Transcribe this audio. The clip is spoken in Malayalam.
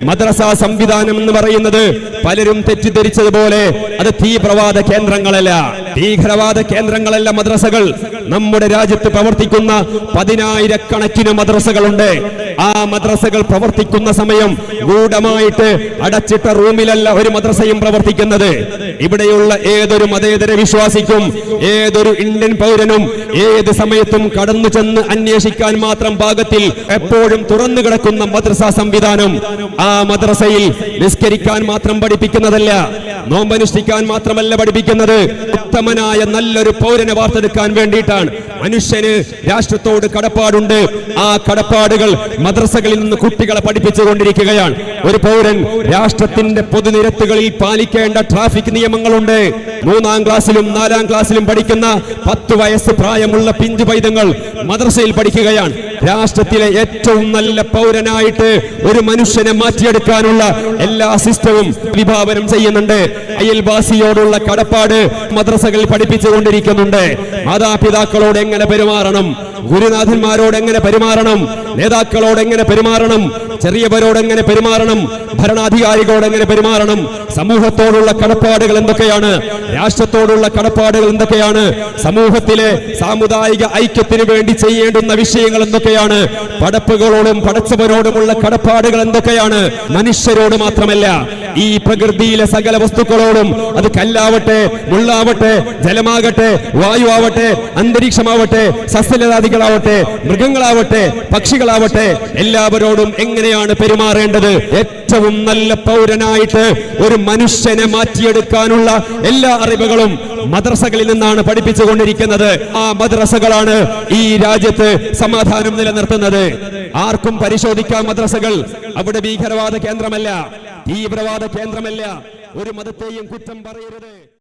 മദ്രസ സംവിധാനം എന്ന് പറയുന്നത് പലരും തെറ്റിദ്ധരിച്ചതുപോലെ അത് തീവ്രവാദ കേന്ദ്രങ്ങളല്ല, ഭീകരവാദ കേന്ദ്രങ്ങളല്ല മദ്രസകൾ. നമ്മുടെ രാജ്യത്ത് പ്രവർത്തിക്കുന്ന 10,000-കണക്കിന് മദ്രസകളുണ്ട്. ആ മദ്രസകൾ പ്രവർത്തിക്കുന്ന സമയം ഗൂഢമായിട്ട് അടച്ചിട്ട റൂമിലല്ല ഒരു മദ്രസയും പ്രവർത്തിക്കുന്നത്. ഇവിടെയുള്ള ഏതൊരു മതേതര വിശ്വാസിക്കും, ഏതൊരു ഇന്ത്യൻ പൗരനും ഏത് സമയത്തും കടന്നു ചെന്ന് അന്വേഷിക്കാൻ മാത്രം പാകത്തിൽ എപ്പോഴും തുറന്നു കിടക്കുന്ന മദ്രസ സംവിധാനം. ആ മദ്രസയിൽ നിസ്കരിക്കാൻ മാത്രം പഠിപ്പിക്കുന്നതല്ല, നോമ്പനുഷ്ഠിക്കാൻ മാത്രമല്ല പഠിപ്പിക്കുന്നത്, ഉത്തമനായ നല്ലൊരു പൗരനെ വാർത്തെടുക്കാൻ വേണ്ടിയിട്ടാണ്. മനുഷ്യന് രാഷ്ട്രത്തോട് കടപ്പാടുണ്ട്. ആ കടപ്പാടുകൾ മദ്രസകളിൽ നിന്ന് കുട്ടികളെ പഠിപ്പിച്ചുകൊണ്ടിരിക്കുകയാണ്. ഒരു പൗരൻ രാഷ്ട്രത്തിന്റെ പൊതുനിരത്തുകളിൽ പാലിക്കേണ്ട ട്രാഫിക് നിയമങ്ങളുണ്ട്. 3-ാം ക്ലാസ്സിലും 4-ാം ക്ലാസ്സിലും പഠിക്കുന്ന 10 വയസ്സ് പ്രായമുള്ള പിഞ്ചു പൈതങ്ങൾ മദ്രസയിൽ പഠിക്കുകയാണ്. രാഷ്ട്രത്തിലെ ഏറ്റവും നല്ല പൗരനായിട്ട് ഒരു മനുഷ്യനെ മാറ്റിയെടുക്കാനുള്ള എല്ലാ സിസ്റ്റവും വിഭാവനം ചെയ്യുന്നുണ്ട്. അയൽവാസിയോടുള്ള കടപ്പാട് മദ്രസകളിൽ പഠിപ്പിച്ചുകൊണ്ടിരിക്കുന്നുണ്ട്. മാതാപിതാക്കളോട് എങ്ങനെ പെരുമാറണം, ഗുരുനാഥന്മാരോട് എങ്ങനെ പെരുമാറണം, നേതാക്കളോട് എങ്ങനെ പെരുമാറണം, ചെറിയവരോട് എങ്ങനെ പെരുമാറണം, ഭരണാധികാരികളോട് എങ്ങനെ പെരുമാറണം, സമൂഹത്തോടുള്ള കടപ്പാടുകൾ എന്തൊക്കെയാണ്, രാഷ്ട്രത്തോടുള്ള കടപ്പാടുകൾ എന്തൊക്കെയാണ്, സമൂഹത്തിലെ സാമുദായിക ഐക്യത്തിന് വേണ്ടി ചെയ്യേണ്ടുന്ന വിഷയങ്ങൾ എന്തൊക്കെയാണ്, പടപ്പുകളോടും പടച്ചവരോടുമുള്ള കടപ്പാടുകൾ എന്തൊക്കെയാണ്. മനുഷ്യരോട് മാത്രമല്ല, ഈ പ്രകൃതിയിലെ സകല വസ്തുക്കളോടും, അത് കല്ലാവട്ടെ, മുള്ളാവട്ടെ, ജലമാകട്ടെ, വായു ആവട്ടെ, അന്തരീക്ഷമാവട്ടെ, സസ്യലതാദികളാവട്ടെ, മൃഗങ്ങളാവട്ടെ, പക്ഷികളാവട്ടെ, എല്ലാവരോടും എങ്ങനെയാണ് പെരുമാറേണ്ടത്. ഏറ്റവും നല്ല പൗരനായിട്ട് ഒരു മനുഷ്യനെ മാറ്റിയെടുക്കാനുള്ള എല്ലാ അറിവുകളും മദ്രസകളിൽ നിന്നാണ് പഠിപ്പിച്ചുകൊണ്ടിരിക്കുന്നത്. ആ മദ്രസകളാണ് ഈ രാജ്യത്ത് സമാധാനം നിലനിർത്തുന്നത്. ആർക്കും പരിശോധിക്കാം മദ്രസകൾ. അവിടെ ഭീകരവാദ കേന്ദ്രമല്ല, തീവ്രവാദ കേന്ദ്രമല്ല. ഒരു മതത്തെയും കുറ്റം പറയരുത്.